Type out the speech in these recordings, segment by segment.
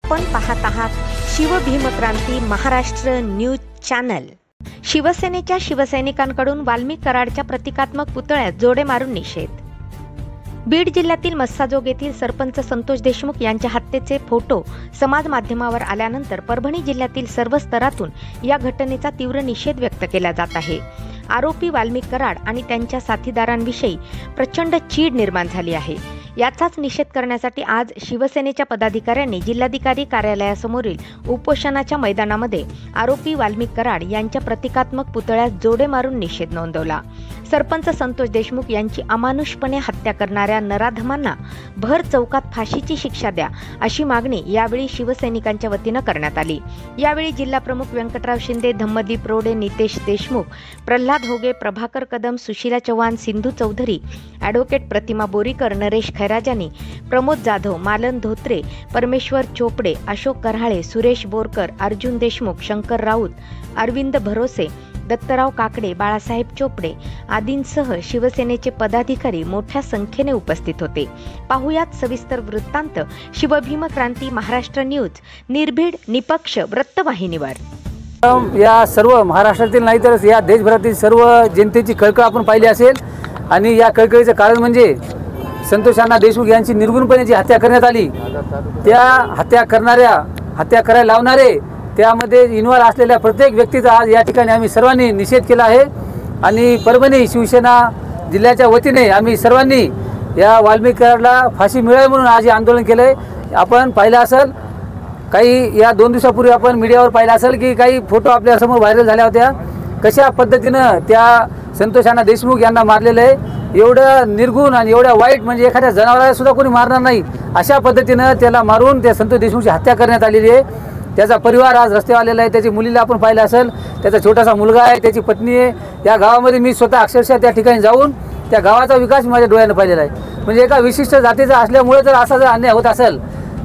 आपण पाहत आहात शिवभीमक्रांती महाराष्ट्र न्यूज चॅनल। शिवसेनेच्या शिवसैनिकांकडून वाल्मिक कराडच्या प्रतिकात्मक पुतळ्यात जोडे मारून निषेध। बीड जिल्ह्यातील मस्साजोग येथील सरपंच संतोष देशमुख यांच्या हत्येचे फोटो समाज माध्यमावर आल्यानंतर परभणी जिल्ह्यातील सर्व स्तरातून या घटनेचा तीव्र निषेध व्यक्त केला जात आहे। आरोपी वाल्मिक कराड आणि त्यांच्या साथीदारांविषयी प्रचंड चीड निर्माण झाली आहे। याचाच निषेध करण्यासाठी आज शिवसेनेच्या पदाधिकाऱ्यांनी जिल्हाधिकारी कार्यालयासमोरील उपोषणाच्या मैदानामध्ये आरोपी वाल्मिक कराड यांच्या प्रतिकात्मक पुतळ्यास जोडे मारून निषेध नोंदवला। सरपंच संतोष देशमुख यांची अमानुषपणे हत्या करणाऱ्या नराधमांना भर चौकात फाशीची शिक्षा द्या अशी मागणी यावेळी शिवसैनिकांच्या वतीनं करण्यात आली। यावेळी जिल्हा प्रमुख व्यंकटराव शिंदे, धम्मदीप रोडे, नितेश देशमुख, प्रल्हाद होगे, प्रभाकर कदम, सुशीला चव्हाण, सिंधू चौधरी, ॲडव्होकेट प्रतिमा बोरीकर, नरेश खैराजानी, प्रमोद जाधव, मालन धोत्रे, परमेश्वर चोपडे, अशोक कराळे, सुरेश बोरकर, अर्जुन देशमुख, शंकर राऊत, अरविंद भरोसे, दत्तराव काकडे, बाळासाहेब चोपडे आदींसह शिवसेनेचे पदाधिकारी मोठ्या संख्येने उपस्थित होते। पाहुयात सविस्तर वृत्तांत शिवभीमक्रांती महाराष्ट्र न्यूज निर्भीड निपक्ष वृत्तवाहिनीवर। या सर्व महाराष्ट्रातील नाही तर या देशभरातील सर्व जनतेची कळकळ आपण पाहिली असेल आणि या कळकळीचं कारण म्हणजे संतोष देशमुख यांची निर्गुणपणे जी हत्या करण्यात आली, त्या हत्या करायला लावणारे त्यामध्ये इन्व्हॉल्व असलेल्या प्रत्येक व्यक्तीचा आज या ठिकाणी आम्ही सर्वांनी निषेध केला आहे। आणि परभणी शिवसेना जिल्ह्याच्या वतीने आम्ही सर्वांनी या वाल्मिक कराडला फाशी मिळावी म्हणून आज हे आंदोलन केलं आहे। आपण पाहिलं असेल काही या 2 दिवसापूर्वी आपण मीडियावर पाहिलं असेल की काही फोटो आपल्यासमोर व्हायरल झाल्या होत्या, कशा पद्धतीनं त्या संतोष देशमुख यांना मारलेलं आहे। एवढं निर्गुण आणि एवढ्या वाईट म्हणजे एखाद्या जनावराला सुद्धा कोणी मारणार नाही अशा पद्धतीनं त्याला मारून त्या संतोष देशमुखची हत्या करण्यात आलेली आहे। त्याचा परिवार आज रस्त्यावर आलेला आहे, त्याची मुलीला आपण पाहिलं असेल, त्याचा छोटासा मुलगा आहे, त्याची पत्नी आहे। या गावामध्ये मी स्वतः अक्षरशः त्या ठिकाणी जाऊन त्या गावाचा विकास माझ्या डोळ्यानं पाहिलेला आहे। म्हणजे एका विशिष्ट जातीचा असल्यामुळे जर असा जर अन्याय होत असेल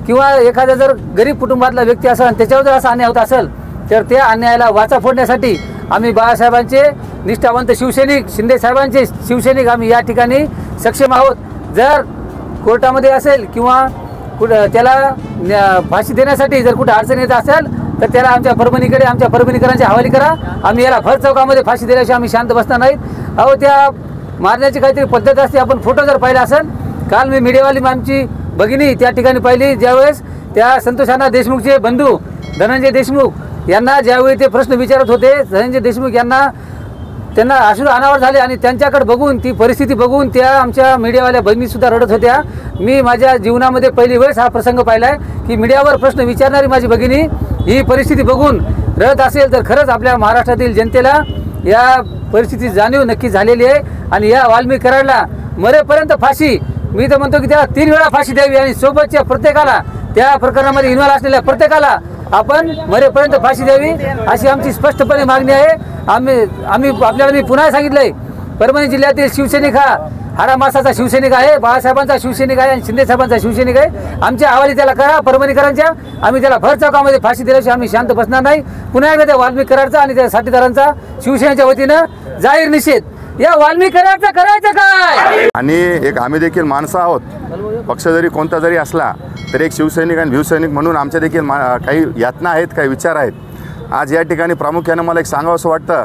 किंवा एखाद्या जर गरीब कुटुंबातला व्यक्ती असेल आणि त्याच्यावर जर असा अन्याय होत असेल तर त्या अन्यायाला वाचा फोडण्यासाठी आम्ही बाळासाहेबांचे निष्ठावंत शिवसैनिक, शिंदे साहेबांचे शिवसैनिक आम्ही या ठिकाणी सक्षम आहोत। जर कोर्टामध्ये असेल किंवा त्याला फाशी देण्यासाठी जर कुठे अडचण येत असेल तर त्याला आमच्या परभणीकरांच्या हवाली करा। आम्ही याला भर चौकामध्ये फाशी दिल्याशिवाय आम्ही शांत बसणार नाहीत। अहो, त्या मारण्याची काहीतरी पद्धत असते। आपण फोटो जर पाहिला असेल, काल मी मीडियावाली आमची भगिनी त्या ठिकाणी पाहिली, ज्यावेळेस त्या संतोष देशमुखचे बंधू धनंजय देशमुख यांना ज्यावेळी ते प्रश्न विचारत होते, धनंजय देशमुख त्यांना अश्रू अनावर झाले आणि त्यांच्याकडे बघून ती परिस्थिती बघून त्या आमच्या मीडियावाल्या भगिनी सुद्धा रडत होत्या। मी माझ्या जीवनामध्ये पहिली वेळेस हा प्रसंग पाहिला आहे की मीडियावर प्रश्न विचारणारी माझी भगिनी ही परिस्थिती बघून रडत असेल तर खरंच आपल्या महाराष्ट्रातील जनतेला या परिस्थितीची जाणीव नक्की झालेली आहे। आणि या वाल्मिक कराडला मरेपर्यंत फाशी, मी तर म्हणतो की त्याला 3 वेळा फाशी द्यावी आणि सोबतच्या प्रत्येकाला, त्या प्रकरणामध्ये इन्व्हॉल्व असलेल्या प्रत्येकाला आपण मरेपर्यंत फाशी द्यावी अशी आमची स्पष्टपणे मागणी आहे। आपल्याला मी पुन्हा सांगितलंय, परभणी जिल्ह्यातील शिवसैनिक हा हाडामासाचा शिवसैनिक आहे, बाळासाहेबांचा शिवसैनिक आहे आणि शिंदे साहेबांचा शिवसैनिक आहे। आमच्या हवाली त्याला करा परभणीकरांच्या, आम्ही त्याला भर चौकामध्ये फाशी दिल्याशिवाय आम्ही शांत बसणार नाही। पुन्हा एकदा त्या वाल्मिक कराडचा आणि त्या साथीदारांचा शिवसेनेच्या वतीनं जाहीर निषेध। या वाल्मिक कराडचं करायचं काय? आणि एक आम्ही देखील माणसं आहोत, पक्ष जरी कोणता जरी असला तरी एक शिवसैनिक आणि भीवसैनिक म्हणून आमच्या देखील काही यातना आहेत, काही विचार आहेत। आज या ठिकाणी प्रामुख्यानं मला एक सांगावंसं वाटतं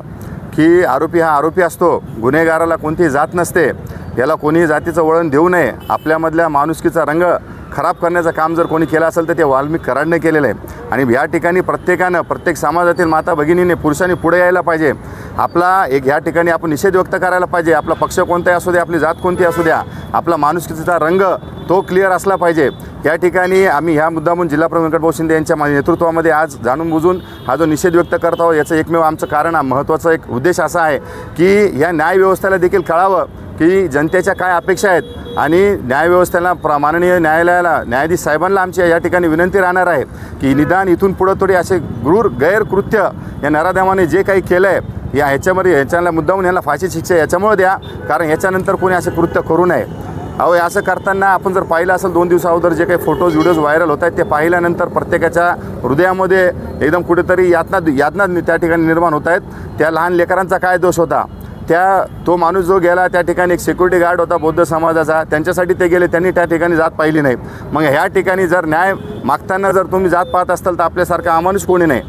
की आरोपी हा आरोपी असतो, गुन्हेगाराला कोणतीही जात नसते, याला कोणीही जातीचं वळण देऊ नये। आपल्यामधल्या माणुसकीचा रंग खराब करण्याचं काम जर कोणी केलं असेल तर ते वाल्मिक कराडने केलेलं आहे। आणि या ठिकाणी प्रत्येकानं, प्रत्येक समाजातील माता भगिनीने, पुरुषांनी पुढे यायला पाहिजे। आपला एक ह्या ठिकाणी आपण निषेध व्यक्त करायला पाहिजे। आपला पक्ष कोणताही असू द्या, आपली जात कोणती असू द्या, आपला माणुसकीचा रंग तो क्लिअर असला पाहिजे। या ठिकाणी आम्ही ह्या मुद्दामून जिल्हा प्रमुख व्यंकटराव शिंदे यांच्या नेतृत्वामध्ये आज जाणून बुजून हा जो निषेध व्यक्त करत आहोत, याचं एकमेव आमचं कारण, महत्त्वाचा एक उद्देश असा आहे की या न्यायव्यवस्थेला देखील कळावं की जनतेच्या काय अपेक्षा आहेत। आणि न्यायव्यवस्थेला माननीय न्यायालयाला, न्यायाधीश साहेबांना आमची या ठिकाणी विनंती राहणार आहे की निदान इथून पुढं थोडी असे गैरकृत्य या नराधमाने जे काही केलं आहे ह्याच्याला मुद्दामून ह्याला फाशी शिक्षा याच्यामुळे द्या, कारण ह्याच्यानंतर कोणी असे कृत्य करू नये। अहो, असं करताना आपण जर पाहिलं असेल 2 दिवसाअगोदर जे काही फोटोज व्हिडिओज व्हायरल होत आहेत ते पाहिल्यानंतर प्रत्येकाच्या हृदयामध्ये एकदम कुठेतरी यातना त्या ठिकाणी निर्माण होत आहेत। त्या लहान लेकरांचा काय दोष होता? तो माणूस जो गेला त्या ठिकाणी एक सिक्युरिटी गार्ड होता बौद्ध समाजाचा, त्यांच्यासाठी ते गेले, त्यांनी त्या ठिकाणी जात पाहिली नाही. मग ह्या ठिकाणी जर न्याय मागताना जर तुम्ही जात पाहत असाल तर आपल्यासारखा अमानुष कोणी नाही.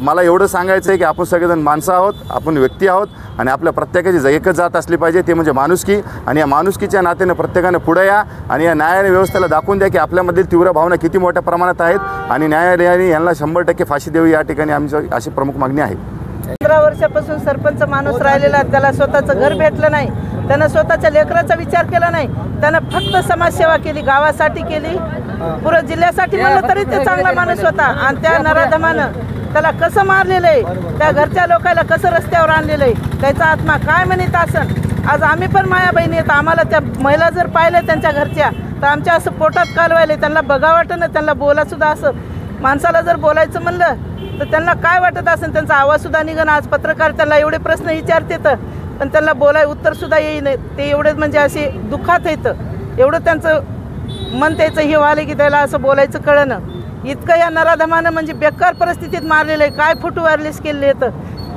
मला एवढं सांगायचं आहे की आपण सगळेजण माणसं आहोत, आपण व्यक्ती आहोत आणि आपल्या प्रत्येकाची एकच जात असली पाहिजे, ते म्हणजे माणुसकी. आणि या माणुसकीच्या नात्याने प्रत्येकाने पुढे या आणि या न्यायालय व्यवस्थेला दाखवून द्या की आपल्यामधील तीव्र भावना किती मोठ्या प्रमाणात आहेत आणि न्यायालयाने यांना 100% फाशी द्यावी, या ठिकाणी आमची अशी प्रमुख मागणी आहे. 15 वर्षापासून सरपंच माणूस राहिलेला, त्याला स्वतःचं घर भेटलं नाही, त्यानं स्वतःच्या लेकराचा विचार केला नाही, त्यानं फक्त समाजसेवा केली, गावासाठी केली, पुरं जिल्ह्यासाठी म्हणलं तरी ते चांगला माणूस होता. आणि त्या नराधमानं त्याला कसं मारलेलं आहे, त्या घरच्या लोकांना कसं रस्त्यावर आणलेलं आहे, त्याचा आत्मा काय म्हणत असन. आज आम्ही पण माया बहिणी आहेत, आम्हाला त्या महिला जर पाहिल्या त्यांच्या घरच्या तर आमच्या असं पोटात कालवायले, त्यांना बघा वाटतं ना, त्यांना बोलासुद्धा असं. माणसाला जर बोलायचं म्हणलं तर त्यांना काय वाटत असेल, त्यांचा आवाजसुद्धा निघणं. आज पत्रकार त्यांना एवढे प्रश्न विचारते तर पण त्यांना बोलाय उत्तरसुद्धा येई नाही, ते एवढेच म्हणजे असे दुःखात येतं, एवढं त्यांचं मन त्याचं हे व्हायला की त्याला असं बोलायचं कळणं. इतकं या नराधमानं म्हणजे बेकार परिस्थितीत मारलेलं आहे. काय फुटू वारलीस केलेले आहेत,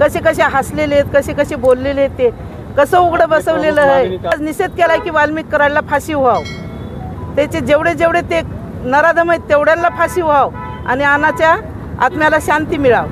कसे कसे हसलेले आहेत, कसे कसे बोललेले आहेत, ते कसं उघडं बसवलेलं आहे. आज निषेध केला की वाल्मिक कराडला फाशी व्हावं, त्याचे जेवढे जेवढे ते नराधम आहेत तेवढ्यांना फाशी व्हावं आणि अनाच्या आत्म्याला शांती मिळावं.